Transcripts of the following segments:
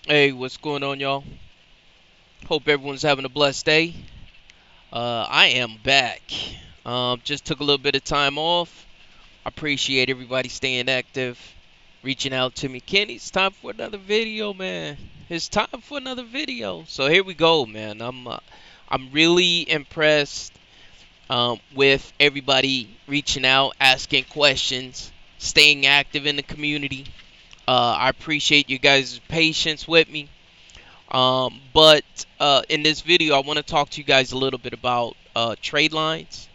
Hey, what's going on, y'all? Hope everyone's having a blessed day. I am back. Just took a little bit of time off. I appreciate everybody staying active, reaching out to me. Kenny, it's time for another video, man. It's time for another video. So here we go, man. I'm really impressed with everybody reaching out, asking questions, staying active in the community. I appreciate you guys' patience with me. But in this video, I want to talk to you guys a little bit about trade lines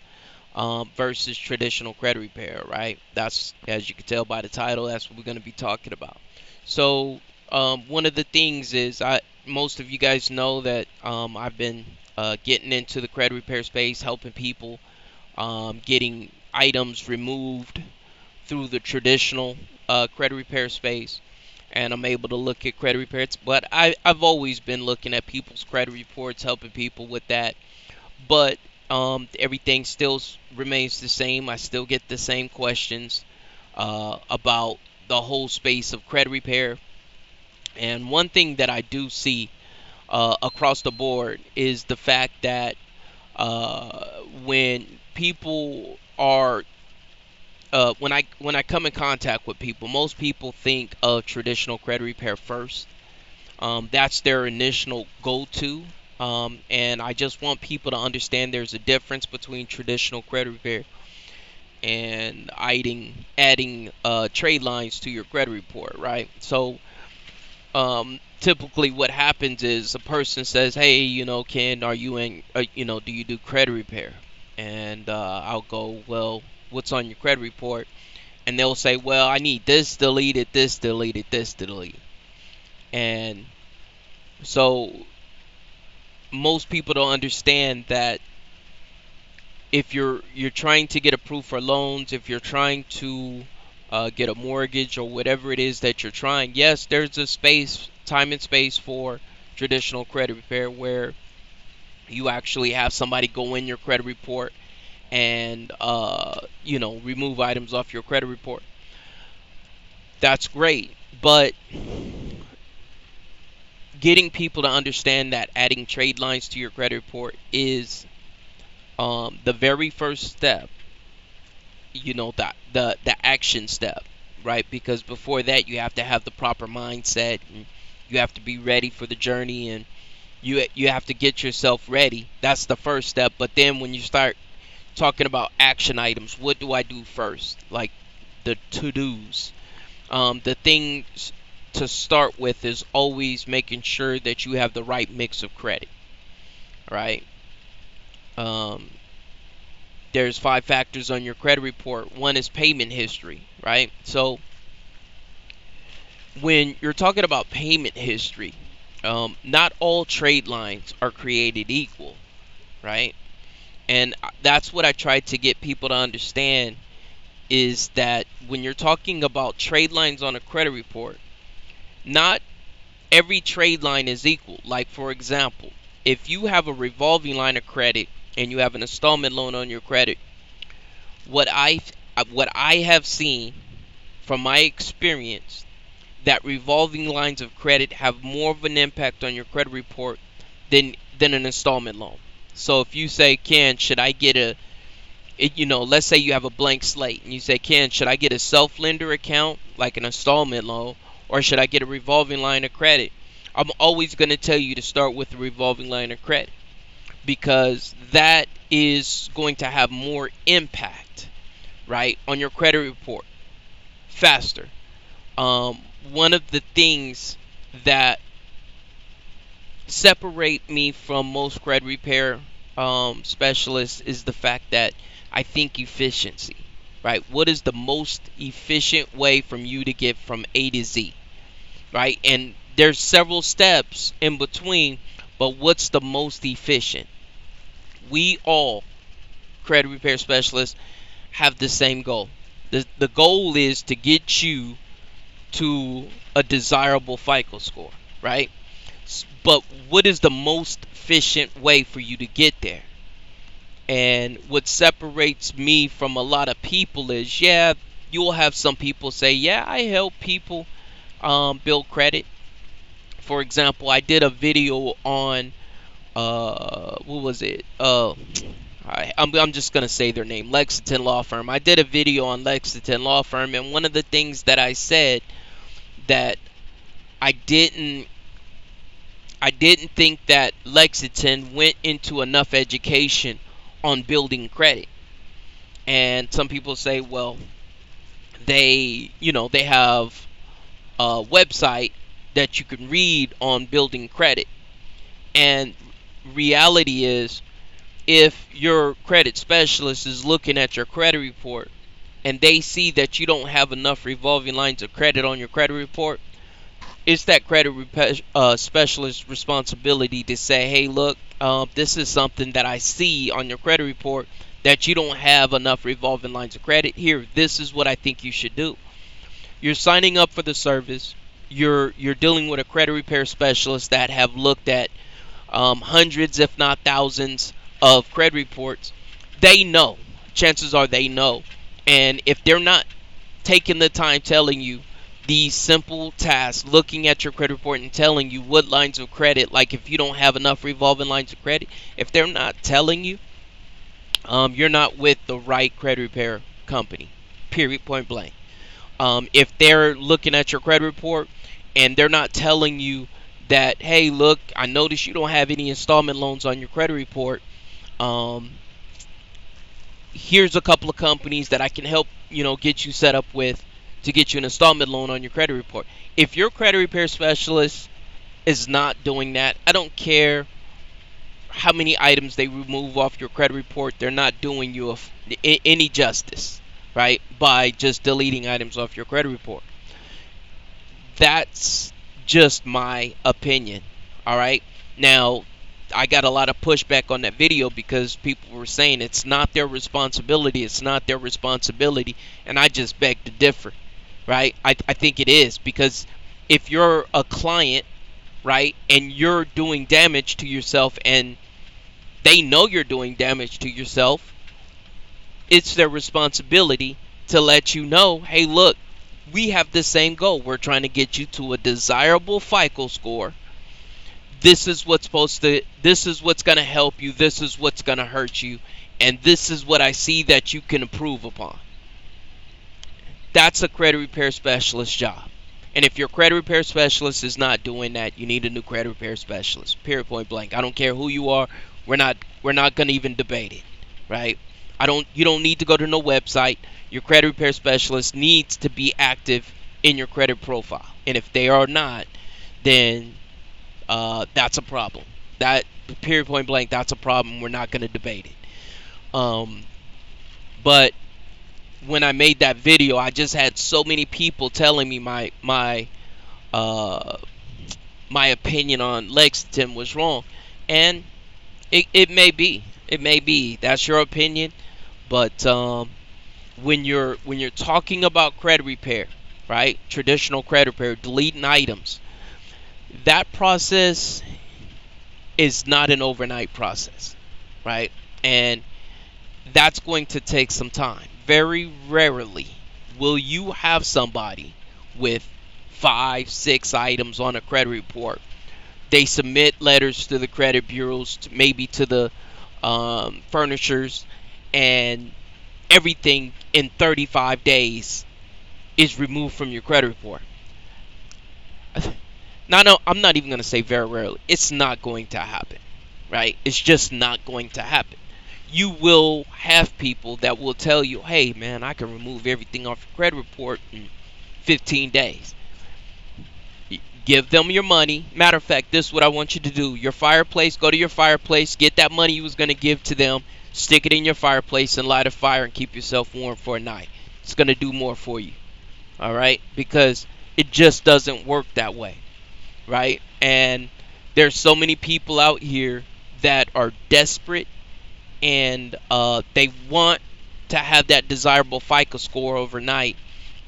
versus traditional credit repair, right? That's, as you can tell by the title, that's what we're going to be talking about. So, one of the things is, most of you guys know that I've been getting into the credit repair space, helping people getting items removed through the traditional credit repair space, and I'm able to look at credit reports. But I've always been looking at people's credit reports, helping people with that. But everything still remains the same. I still get the same questions about the whole space of credit repair. And one thing that I do see across the board is the fact that when people are when I come in contact with people, most people think of traditional credit repair first. That's their initial go-to. And I just want people to understand there's a difference between traditional credit repair and adding trade lines to your credit report, right? So typically what happens is a person says, hey, Ken, are you do you do credit repair? And I'll go, well, what's on your credit report? And they'll say, well, I need this deleted, this deleted, this deleted. And so most people don't understand that if you're trying to get approved for loans, if you're trying to get a mortgage or whatever it is that you're trying, yes, there's a space, time and space for traditional credit repair where you actually have somebody go in your credit report and remove items off your credit report. That's great, but getting people to understand that adding trade lines to your credit report is the very first step, that the action step, right? Because before that, you have to have the proper mindset, and you have to be ready for the journey, and you have to get yourself ready. That's the first step. But then when you start talking about action items, what do I do first? Like the to-dos. The things to start with is always making sure that you have the right mix of credit, right? Um, there's 5 factors on your credit report. One is payment history, right? So when you're talking about payment history, not all trade lines are created equal, right? And that's what I try to get people to understand is that when you're talking about trade lines on a credit report, not every trade line is equal. Like, for example, if you have a revolving line of credit and you have an installment loan on your credit, what I have seen from my experience, that revolving lines of credit have more of an impact on your credit report than an installment loan. So if you say, Ken, should I get let's say you have a blank slate and you say, Ken, should I get a self-lender account like an installment loan, or should I get a revolving line of credit? I'm always going to tell you to start with the revolving line of credit, because that is going to have more impact, right, on your credit report faster. One of the things that separate me from most credit repair specialists is the fact that I think efficiency, right? What is the most efficient way from you to get from A to Z, right? And there's several steps in between, but what's the most efficient? We all, credit repair specialists, have the same goal. The goal is to get you to a desirable FICO score, right? But what is the most efficient way for you to get there? And what separates me from a lot of people is, yeah, you'll have some people say, yeah, I help people build credit for example, I did a video on what was it? I'm just gonna say their name, Lexington Law Firm. I did a video on Lexington Law Firm, and one of the things that I said that I didn't think that Lexington went into enough education on building credit. And some people say, well, they have a website that you can read on building credit. And reality is, if your credit specialist is looking at your credit report and they see that you don't have enough revolving lines of credit on your credit report, it's that credit specialist's responsibility to say, hey, look, this is something that I see on your credit report that you don't have enough revolving lines of credit. Here, this is what I think you should do. You're signing up for the service. You're dealing with a credit repair specialist that have looked at hundreds, if not thousands, of credit reports. They know. Chances are they know. And if they're not taking the time telling you these simple tasks, looking at your credit report and telling you what lines of credit, like if you don't have enough revolving lines of credit, if they're not telling you, you're not with the right credit repair company, period, point blank. If they're looking at your credit report and they're not telling you that, hey, look, I noticed you don't have any installment loans on your credit report. Here's a couple of companies that I can help, get you set up with to get you an installment loan on your credit report. If your credit repair specialist is not doing that, I don't care how many items they remove off your credit report, they're not doing you any justice, right, by just deleting items off your credit report. That's just my opinion, all right? Now, I got a lot of pushback on that video because people were saying it's not their responsibility, and I just beg to differ, right? I think it is, because if you're a client, right, and you're doing damage to yourself and they know you're doing damage to yourself, it's their responsibility to let you know, hey, look, we have the same goal. We're trying to get you to a desirable FICO score. This is what's going to help you. This is what's going to hurt you. And this is what I see that you can improve upon. That's a credit repair specialist's job. And if your credit repair specialist is not doing that, you need a new credit repair specialist. Period, point blank. I don't care who you are. We're not going to even debate it, right? You don't need to go to no website. Your credit repair specialist needs to be active in your credit profile. And if they are not, then that's a problem. That, period, point blank, that's a problem. We're not going to debate it. But when I made that video, I just had so many people telling me my opinion on Lexington was wrong, and it may be that's your opinion, but when you're talking about credit repair, right? Traditional credit repair, deleting items, that process is not an overnight process, right? And that's going to take some time. Very rarely will you have somebody with 5-6 items on a credit report. They submit letters to the credit bureaus, maybe to the furnishers, and everything in 35 days is removed from your credit report. Now, no, I'm not even going to say very rarely. It's not going to happen, right? It's just not going to happen. You will have people that will tell you, hey, man, I can remove everything off your credit report in 15 days. Give them your money. Matter of fact, this is what I want you to do. Your fireplace, go to your fireplace, get that money you was going to give to them, stick it in your fireplace and light a fire and keep yourself warm for a night. It's going to do more for you, all right? Because it just doesn't work that way, right? And there's so many people out here that are desperate, and they want to have that desirable FICO score overnight,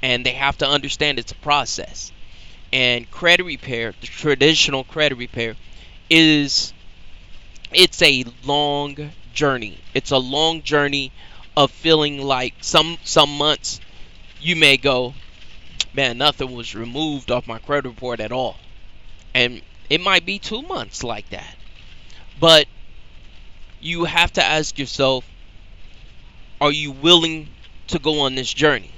and they have to understand it's a process. And credit repair, the traditional credit repair, it's a long journey. It's a long journey of feeling like some months you may go, man, nothing was removed off my credit report at all. And It might be 2 months like that. But you have to ask yourself, are you willing to go on this journey,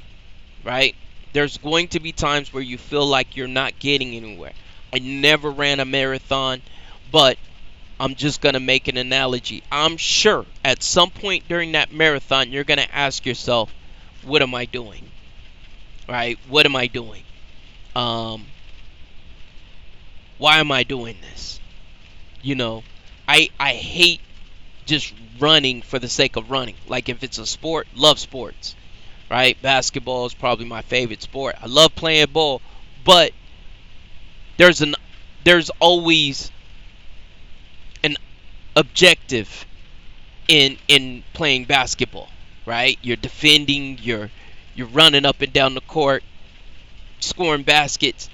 right? There's going to be times where you feel like you're not getting anywhere. I never ran a marathon, but I'm just going to make an analogy. I'm sure at some point during that marathon, you're going to ask yourself, what am I doing? Right? What am I doing? Why am I doing this? I hate just running for the sake of running. Like if it's a sport, love sports, right? Basketball is probably my favorite sport. I love playing ball, but there's always an objective in playing basketball, right? You're defending, you're running up and down the court, scoring baskets.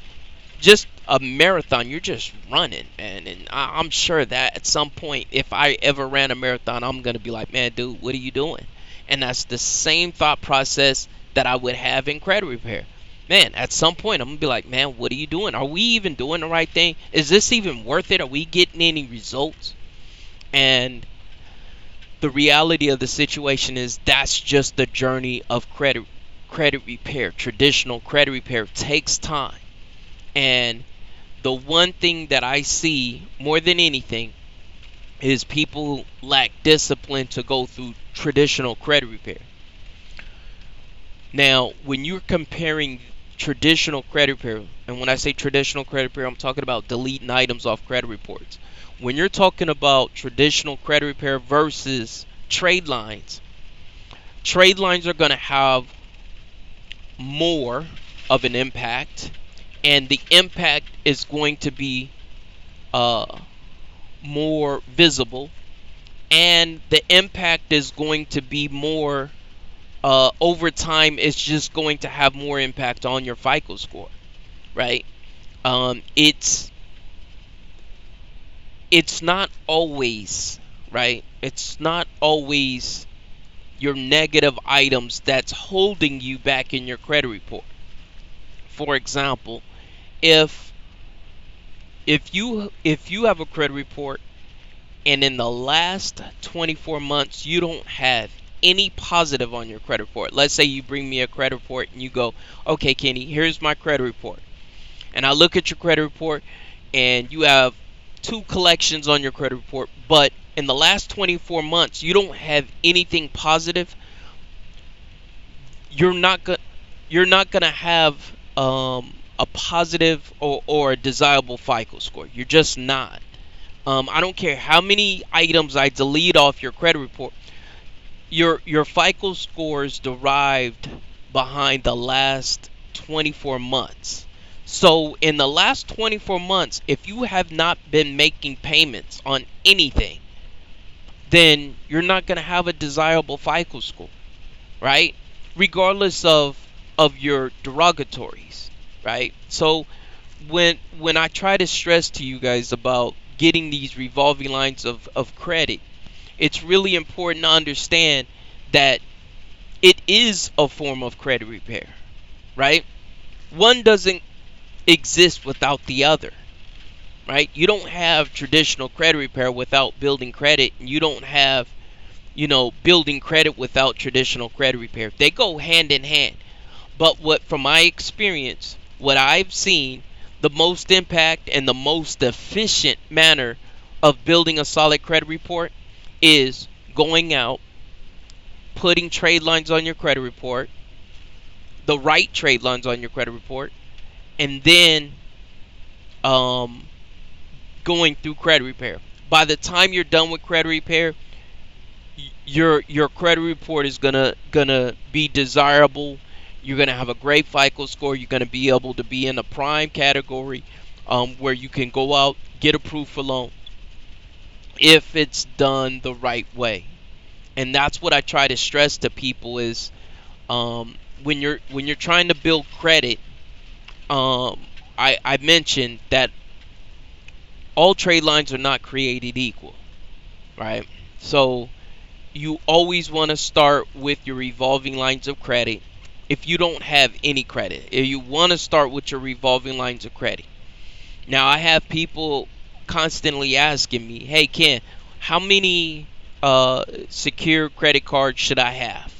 Just a marathon, you're just running, man. And I'm sure that at some point, if I ever ran a marathon, I'm gonna be like, man, dude, what are you doing? And that's the same thought process that I would have in credit repair. Man, at some point, I'm gonna be like, man, what are you doing? Are we even doing the right thing? Is this even worth it? Are we getting any results? And the reality of the situation is that's just the journey of credit repair. Traditional credit repair takes time. And the one thing that I see more than anything is people lack discipline to go through traditional credit repair. Now, when you're comparing traditional credit repair, and when I say traditional credit repair, I'm talking about deleting items off credit reports. When you're talking about traditional credit repair versus trade lines are going to have more of an impact, and the impact is going to be more visible, and the impact is going to be more over time. It's just going to have more impact on your FICO score, right? It's not always, right? It's not always your negative items that's holding you back in your credit report. For example, if you have a credit report and in the last 24 months you don't have any positive on your credit report. Let's say you bring me a credit report and you go, okay, Kenny, here's my credit report. And I look at your credit report and you have 2 collections on your credit report, but in the last 24 months you don't have anything positive. You're not going to have a positive or a desirable FICO score. You're just not. I don't care how many items I delete off your credit report. Your FICO score is derived behind the last 24 months. So in the last 24 months, if you have not been making payments on anything, then you're not going to have a desirable FICO score, right? Regardless of your derogatories, right? So when I try to stress to you guys about getting these revolving lines of credit, it's really important to understand that it is a form of credit repair, right? One doesn't exist without the other, right? You don't have traditional credit repair without building credit, and you don't have, building credit without traditional credit repair. They go hand in hand. But from my experience, what I've seen, the most impact and the most efficient manner of building a solid credit report is going out, putting trade lines on your credit report, the right trade lines on your credit report, and then going through credit repair. By the time you're done with credit repair, your credit report is gonna be desirable. You're gonna have a great FICO score. You're gonna be able to be in a prime category, where you can go out, get approved for loan, if it's done the right way. And that's what I try to stress to people is, when you're trying to build credit, I mentioned that all trade lines are not created equal, right? So you always want to start with your revolving lines of credit. If you don't have any credit, if you want to start with your revolving lines of credit. Now, I have people constantly asking me, hey Ken, how many secure credit cards should I have?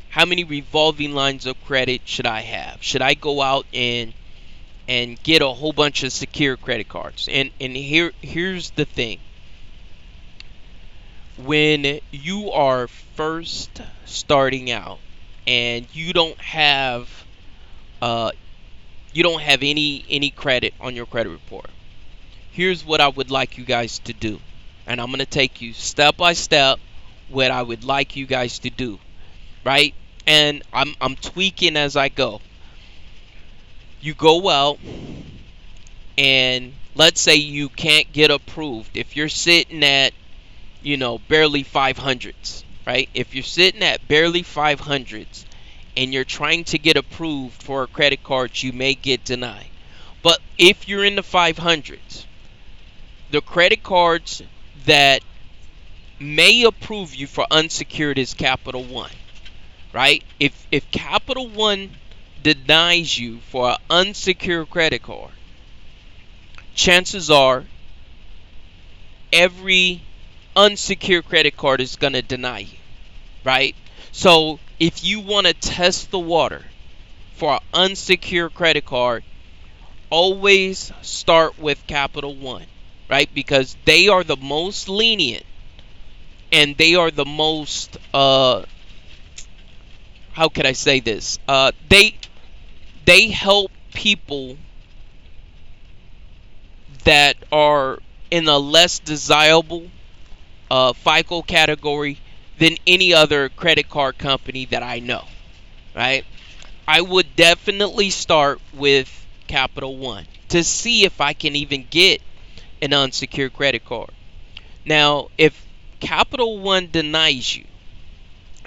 How many revolving lines of credit should I have? Should I go out and get a whole bunch of secure credit cards? And here's the thing. When you are first starting out and you don't have any credit on your credit report, here's what I would like you guys to do. And I'm going to take you step by step what I would like you guys to do, right? And I'm tweaking as I go. You go out and let's say you can't get approved. If you're sitting at, barely 500s, right? If you're sitting at barely 500s and you're trying to get approved for a credit card, you may get denied. But if you're in the 500s, the credit cards that may approve you for unsecured is Capital One, right? If Capital One denies you for an unsecured credit card, chances are every unsecured credit card is going to deny you, right? So if you want to test the water for an unsecured credit card, always start with Capital One, right? Because they are the most lenient and they are the most, how could I say this? They help people that are in a less desirable FICO category than any other credit card company that I know, right? I would definitely start with Capital One to see if I can even get an unsecured credit card. Now, if Capital One denies you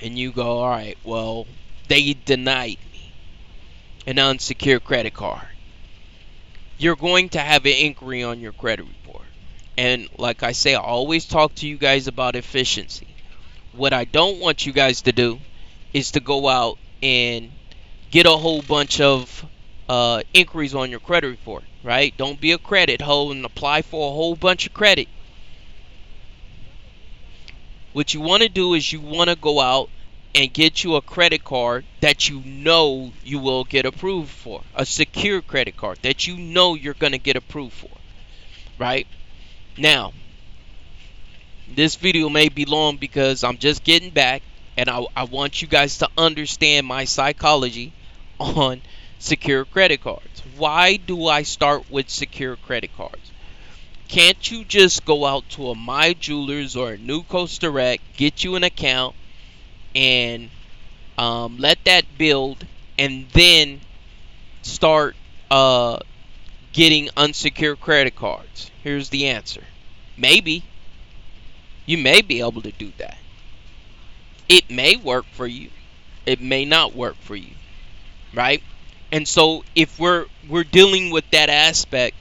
and you go, all right, well, they denied me an unsecured credit card, you're going to have an inquiry on your credit report. And like I say, I always talk to you guys about efficiency. What I don't want you guys to do is to go out and get a whole bunch of inquiries on your credit report, right? Don't be a credit hoe and apply for a whole bunch of credit. What you want to do is you want to go out and get you a credit card that you know you will get approved for. A secure credit card that you know you're going to get approved for, right? Now, this video may be long because I'm just getting back and I want you guys to understand my psychology on secure credit cards. Why do I start with secure credit cards? Can't you just go out to a My Jewelers or a New Coast Direct, get you an account, and let that build, and then start getting unsecured credit cards? Here's the answer. Maybe. You may be able to do that. It may work for you. It may not work for you, right? And so if we're dealing with that aspect,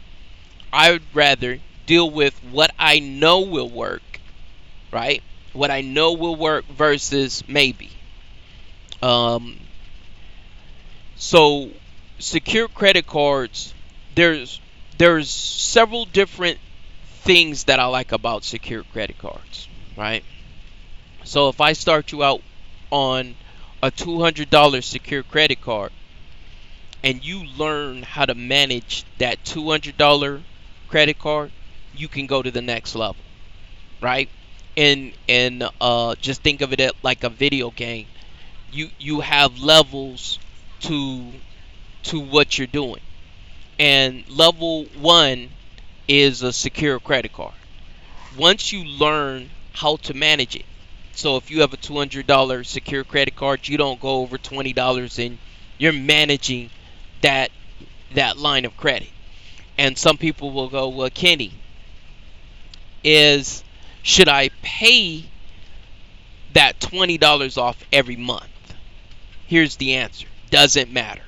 I would rather deal with what I know will work, right? What I know will work versus maybe. So secure credit cards, there's several different things that I like about secure credit cards, right? So if I start you out on a $200 secure credit card and you learn how to manage that $200 credit card, you can go to the next level, right? And just think of it like a video game. You have levels to what you're doing, and level 1 is a secure credit card. Once you learn how to manage it, so if you have a $200 secure credit card, you don't go over $20 and you're managing that line of credit. And some people will go, well, Kenny, should I pay that $20 off every month? Here's the answer. Doesn't matter.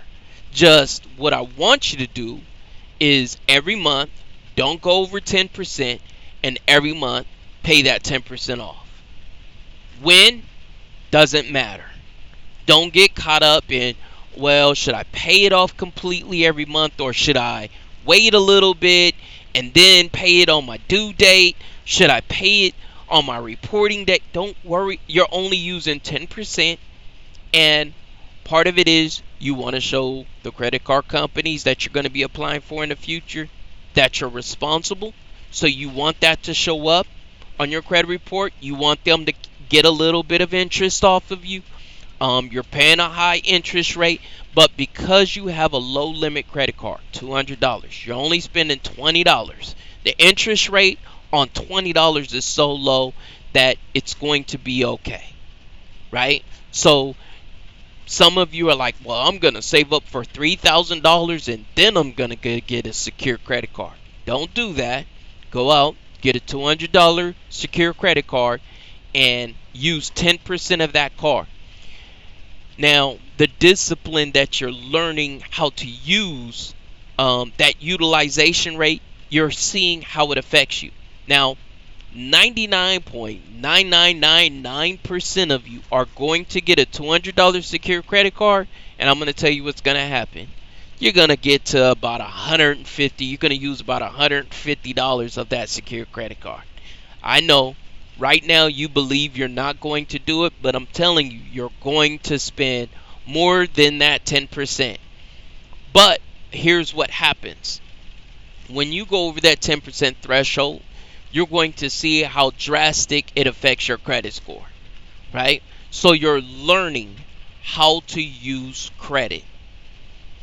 Just what I want you to do is every month, don't go over 10%, and every month pay that 10% off. When? Doesn't matter. Don't get caught up in, well, should I pay it off completely every month, or should I wait a little bit and then pay it on my due date? Should I pay it on my reporting date? Don't worry, you're only using 10%. And part of it is you want to show the credit card companies that you're going to be applying for in the future that you're responsible. So you want that to show up on your credit report. You want them to get a little bit of interest off of you. You're paying a high interest rate, but because you have a low limit credit card, $200, you're only spending $20. The interest rate on $20 is so low that it's going to be okay, right? So some of you are like, well, I'm going to save up for $3,000 and then I'm going to get a secure credit card. Don't do that. Go out, get a $200 secure credit card, and use 10% of that card. Now, the discipline that you're learning how to use, that utilization rate, you're seeing how it affects you. Now, 99.9999% of you are going to get a $200 secure credit card, and I'm going to tell you what's going to happen. You're going to get to about $150. You're going to use about $150 of that secure credit card. I know right now you believe you're not going to do it, but I'm telling you, you're going to spend more than that 10%. But here's what happens. When you go over that 10% threshold, you're going to see how drastic it affects your credit score, right? So you're learning how to use credit,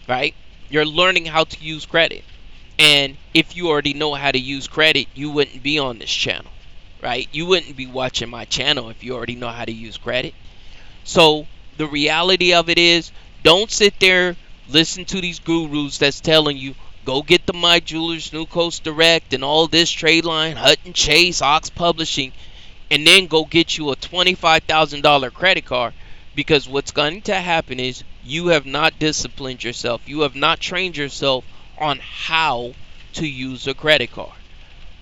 right? You're learning how to use credit. And if you already know how to use credit, you wouldn't be on this channel, right? You wouldn't be watching my channel if you already know how to use credit. So the reality of it is, don't sit there, listen to these gurus that's telling you, go get the My Jewelers, New Coast Direct, and all this Tradeline, Hutton Chase, Ox Publishing, and then go get you a $25,000 credit card. Because what's going to happen is you have not disciplined yourself. You have not trained yourself on how to use a credit card,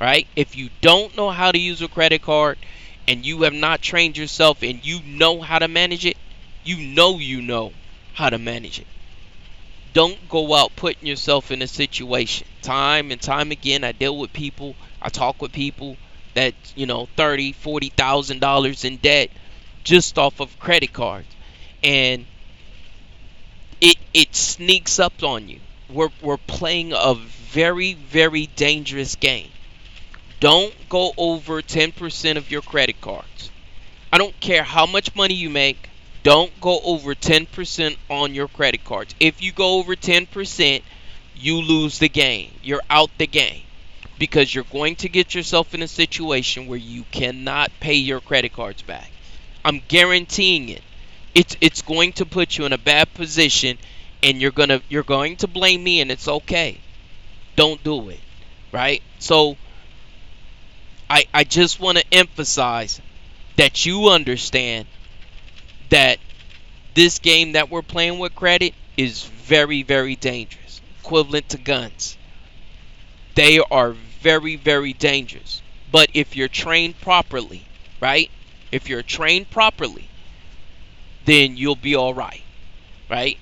right? If you don't know how to use a credit card and you have not trained yourself and you know how to manage it, you know how to manage it. Don't go out putting yourself in a situation. Time and time again, I deal with people, I talk with people that, $30,000, $40,000 in debt just off of credit cards. And it sneaks up on you. We're playing a very, very dangerous game. Don't go over 10% of your credit cards. I don't care how much money you make. Don't go over 10% on your credit cards. If you go over 10%, you lose the game. You're out the game. Because you're going to get yourself in a situation where you cannot pay your credit cards back. I'm guaranteeing it. It's going to put you in a bad position, and you're going to blame me, and it's okay. Don't do it. Right? So I just want to emphasize that you understand that this game that we're playing with credit is very, very dangerous. Equivalent to guns. They are very, very dangerous. But if you're trained properly, right? If you're trained properly, then you'll be all right, right?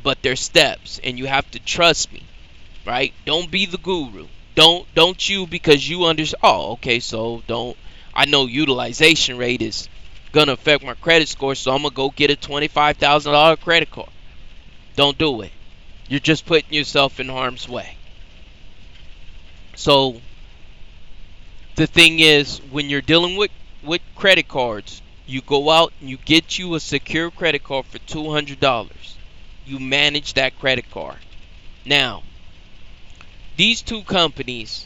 But there's steps, and you have to trust me, right? Don't be the guru. Don't you, because you understand. Oh, okay, so I know utilization rate is gonna affect my credit score, so I'm gonna go get a $25,000 credit card. Don't do it. You're just putting yourself in harm's way. So the thing is, when you're dealing with credit cards, you go out and you get you a secure credit card for $200. You manage that credit card. Now, these two companies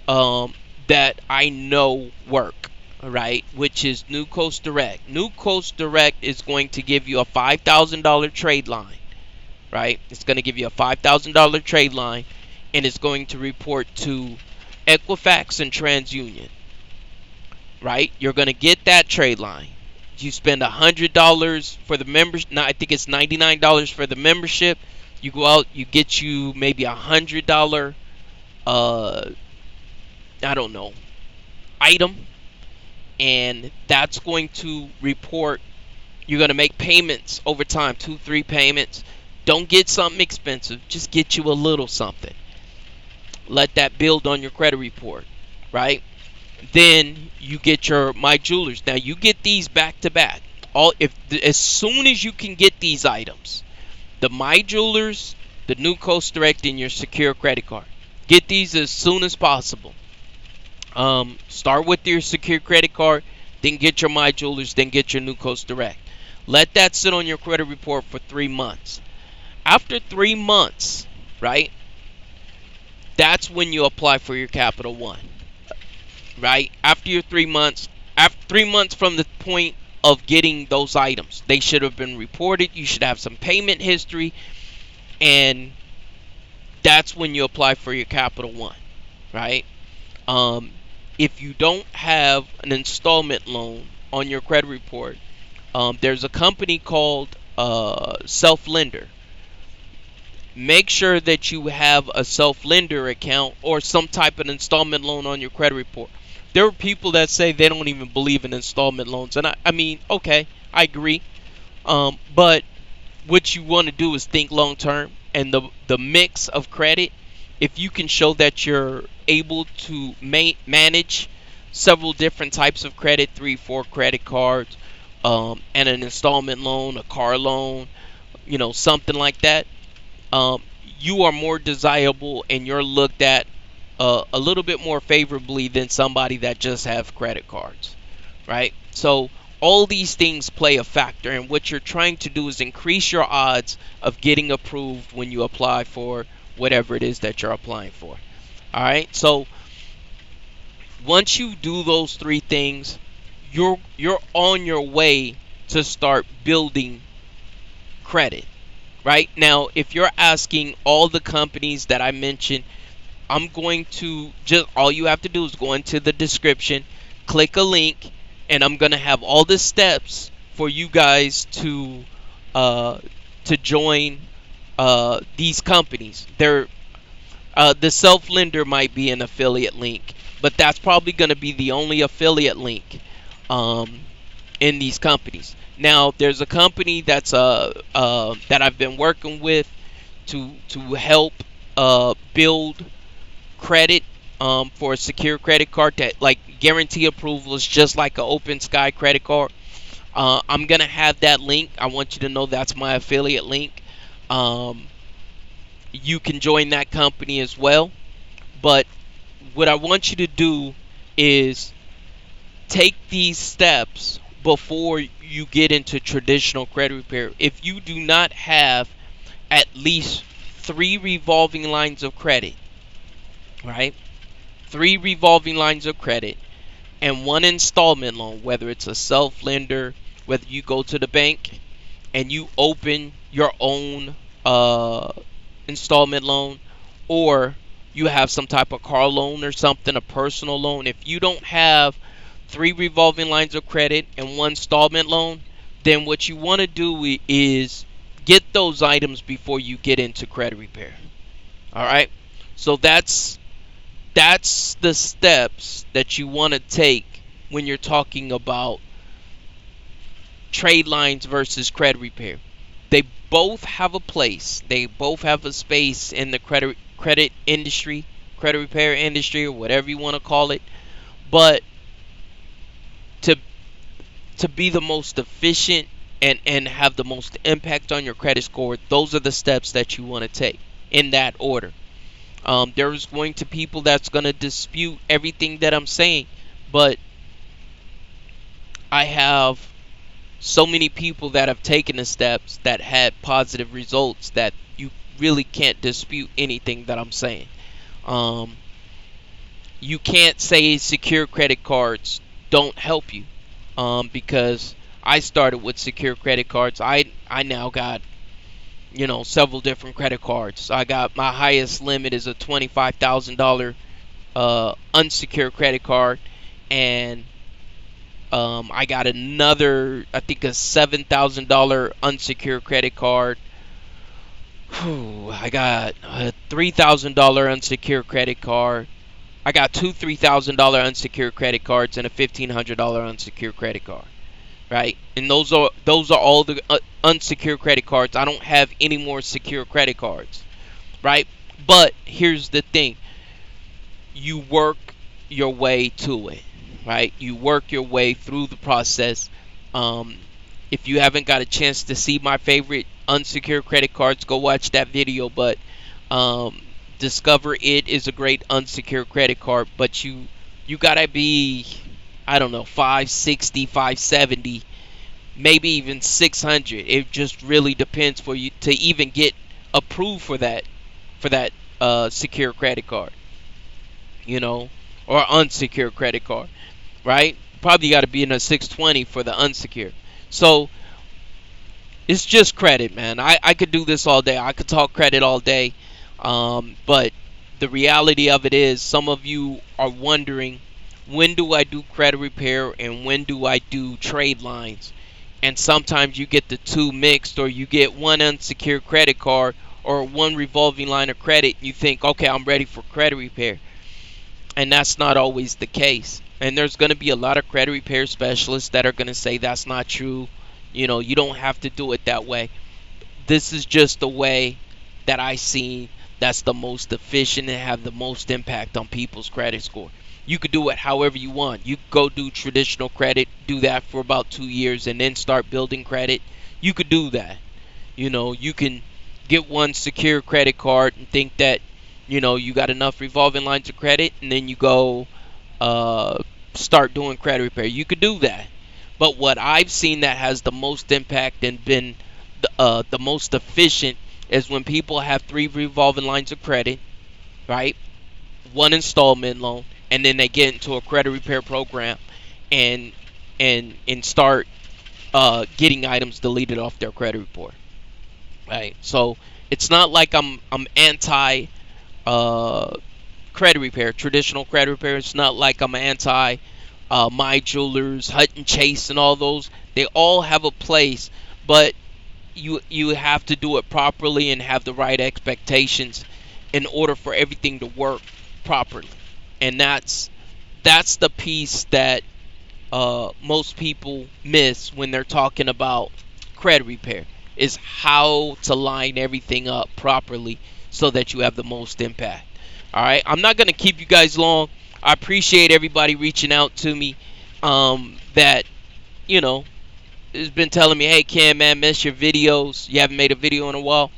that I know work, right, which is New Coast Direct. New Coast Direct is going to give you a $5,000 trade line, right? It's going to give you a $5,000 trade line, and it's going to report to Equifax and TransUnion, right? You're going to get that trade line. You spend $100 for the membership. No, I think it's $99 for the membership. You go out, you get you maybe $100, I don't know, item, and that's going to report. You're going to make payments over time, 2-3 payments. Don't get something expensive, just get you a little something. Let that build on your credit report, right? Then you get your My Jewelers. Now you get these back to back. As soon as you can get these items, the My Jewelers, the New Coast Direct, and your secure credit card. Get these as soon as possible. Start with your secure credit card, then get your My Jewelers, then get your New Coast Direct. Let that sit on your credit report for 3 months. After 3 months, right? That's when you apply for your Capital One, right? After your 3 months, after 3 months from the point of getting those items, they should have been reported. You should have some payment history, and that's when you apply for your Capital One, right? If you don't have an installment loan on your credit report, there's a company called Self-Lender. Make sure that you have a Self-Lender account or some type of installment loan on your credit report. There are people that say they don't even believe in installment loans, and I mean, okay, I agree. But what you want to do is think long term, and the mix of credit. If you can show that you're able to manage several different types of credit, 3, 4 credit cards, and an installment loan, a car loan, something like that, you are more desirable and you're looked at a little bit more favorably than somebody that just have credit cards, right? So all these things play a factor, and what you're trying to do is increase your odds of getting approved when you apply for whatever it is that you're applying for. All right, so once you do those 3 things, you're on your way to start building credit. Right now, if you're asking all the companies that I mentioned, I'm going to all you have to do is go into the description, click a link, and I'm going to have all the steps for you guys to join these companies. The Self-Lender might be an affiliate link, but that's probably going to be the only affiliate link in these companies. Now, there's a company that's that I've been working with to help build credit for a secure credit card that guarantee approval is just like an OpenSky credit card. I'm gonna have that link. I want you to know that's my affiliate link. You can join that company as well. But what I want you to do is take these steps before you get into traditional credit repair. If you do not have at least 3 revolving lines of credit, right? 3 revolving lines of credit and 1 installment loan, whether it's a Self-Lender, whether you go to the bank and you open your own installment loan, or you have some type of car loan or something, a personal loan. If you don't have 3 revolving lines of credit and 1 installment loan, then what you want to do is get those items before you get into credit repair. All right, so that's the steps that you want to take when you're talking about trade lines versus credit repair. They both have a place. They both have a space in the credit industry, credit repair industry, or whatever you want to call it. But to be the most efficient and have the most impact on your credit score, those are the steps that you want to take in that order. There's going to people that's going to dispute everything that I'm saying, but I have so many people that have taken the steps that had positive results that you really can't dispute anything that I'm saying. You can't say secure credit cards don't help you, because I started with secure credit cards. I now got several different credit cards. I got, my highest limit is a $25,000 unsecured credit card, and I got another, I think, a $7,000 unsecured credit card. I got a $3,000 unsecured credit card. I got 2 $3,000 unsecured credit cards and a $1,500 unsecured credit card. Right, and those are all the unsecured credit cards. I don't have any more secure credit cards, right? But here's the thing: you work your way to it, right? You work your way through the process. Um, if you haven't got a chance to see my favorite unsecured credit cards, go watch that video. But um, Discover It is a great unsecured credit card, but you gotta be, I don't know, 560, 570, maybe even 600. It just really depends for you to even get approved for that secure credit card, you know, or unsecured credit card, right? Probably got to be in a 620 for the unsecured. So it's just credit, man. I could do this all day. I could talk credit all day. But the reality of it is, some of you are wondering, when do I do credit repair and when do I do trade lines? And sometimes you get the two mixed, or you get one unsecured credit card or one revolving line of credit. And you think, okay, I'm ready for credit repair. And that's not always the case. And there's going to be a lot of credit repair specialists that are going to say that's not true. You know, you don't have to do it that way. This is just the way that I see that's the most efficient and have the most impact on people's credit score. You could do it however you want. You could go do traditional credit, do that for about 2 years, and then start building credit. You could do that. You know, you can get one secure credit card and think that, you know, you got enough revolving lines of credit, and then you go start doing credit repair. You could do that. But what I've seen that has the most impact and been the most efficient is when people have 3 revolving lines of credit, right? One installment loan, and then they get into a credit repair program and start getting items deleted off their credit report, right? So it's not like I'm anti credit repair, traditional credit repair. It's not like I'm anti My Jewelers, Hut and Chase, and all those. They all have a place, but you have to do it properly and have the right expectations in order for everything to work properly. And that's the piece that most people miss when they're talking about credit repair, is how to line everything up properly so that you have the most impact. All right, I'm not going to keep you guys long. I appreciate everybody reaching out to me that, you know, has been telling me, hey, Ken, man, miss your videos. You haven't made a video in a while.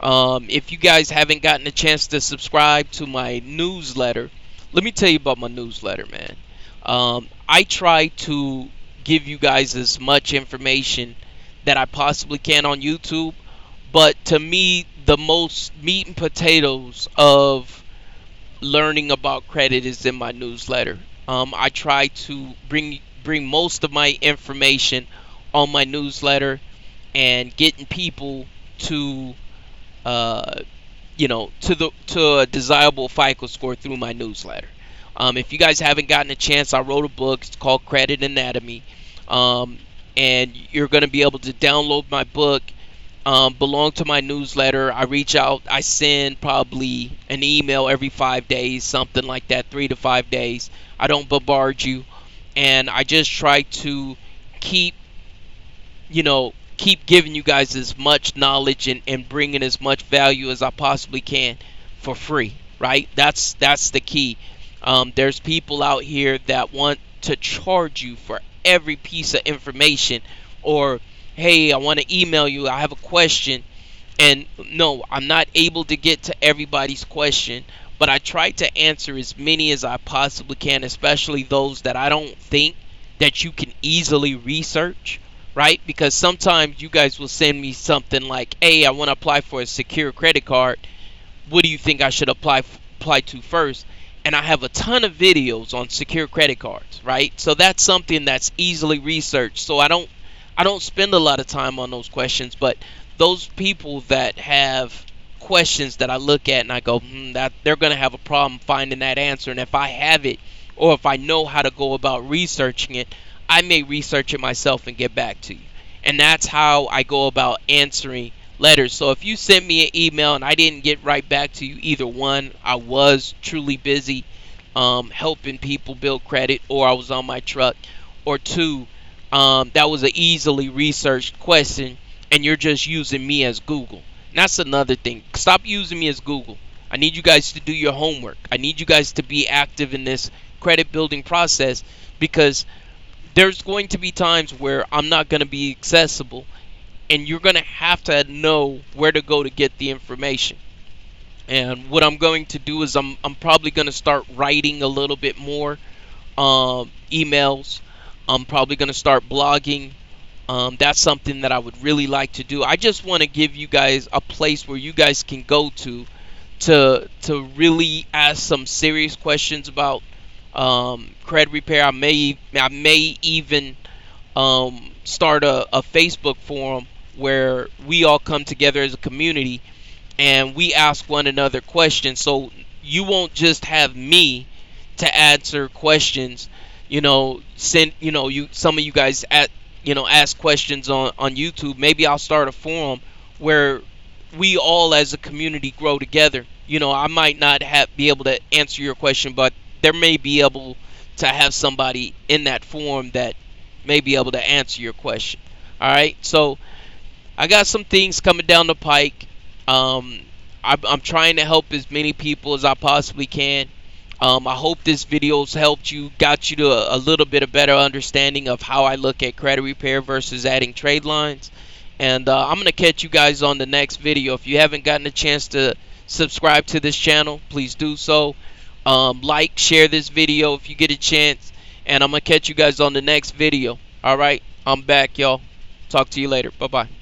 If you guys haven't gotten a chance to subscribe to my newsletter, let me tell you about my newsletter, man. I try to give you guys as much information that I possibly can on YouTube, but to me, the most meat and potatoes of learning about credit is in my newsletter. I try to bring most of my information on my newsletter and getting people to to a desirable FICO score through my newsletter. If you guys haven't gotten a chance, I wrote a book. It's called Credit Anatomy, and you're going to be able to download my book. Belong to my newsletter. I reach out. I send probably an email every 5 days, something like that, 3 to 5 days. I don't bombard you, and I just try to keep giving you guys as much knowledge and bringing as much value as I possibly can for free, right? That's the key. There's people out here that want to charge you for every piece of information, or, hey, I want to email you, I have a question. And no, I'm not able to get to everybody's question, but I try to answer as many as I possibly can, especially those that I don't think that you can easily research, right? Because sometimes you guys will send me something like, hey, I want to apply for a secure credit card. What do you think I should apply to first? And I have a ton of videos on secure credit cards, right? So that's something that's easily researched. So I don't spend a lot of time on those questions, but those people that have questions that I look at and I go, that they're going to have a problem finding that answer. And if I have it, or if I know how to go about researching it, I may research it myself and get back to you. And that's how I go about answering letters. So if you send me an email and I didn't get right back to you, either one, I was truly busy helping people build credit, or I was on my truck, or two, that was an easily researched question and you're just using me as Google. And that's another thing. Stop using me as Google. I need you guys to do your homework. I need you guys to be active in this credit building process, because there's going to be times where I'm not going to be accessible, and you're going to have to know where to go to get the information. And what I'm going to do is I'm probably going to start writing a little bit more emails. I'm probably going to start blogging. That's something that I would really like to do. I just want to give you guys a place where you guys can go to really ask some serious questions about credit repair. I may even start a Facebook forum where we all come together as a community and we ask one another questions. So you won't just have me to answer questions. Send you some of you guys ask questions on YouTube. Maybe I'll start a forum where we all as a community grow together. I might not be able to answer your question, but there may be able to have somebody in that forum that may be able to answer your question. All right, so I got some things coming down the pike. I'm trying to help as many people as I possibly can. I hope this video's helped you, got you to a little bit of better understanding of how I look at credit repair versus adding trade lines. And I'm going to catch you guys on the next video. If you haven't gotten a chance to subscribe to this channel, please do so. Like, share this video if you get a chance. And I'm going to catch you guys on the next video. All right, I'm back, y'all. Talk to you later. Bye-bye.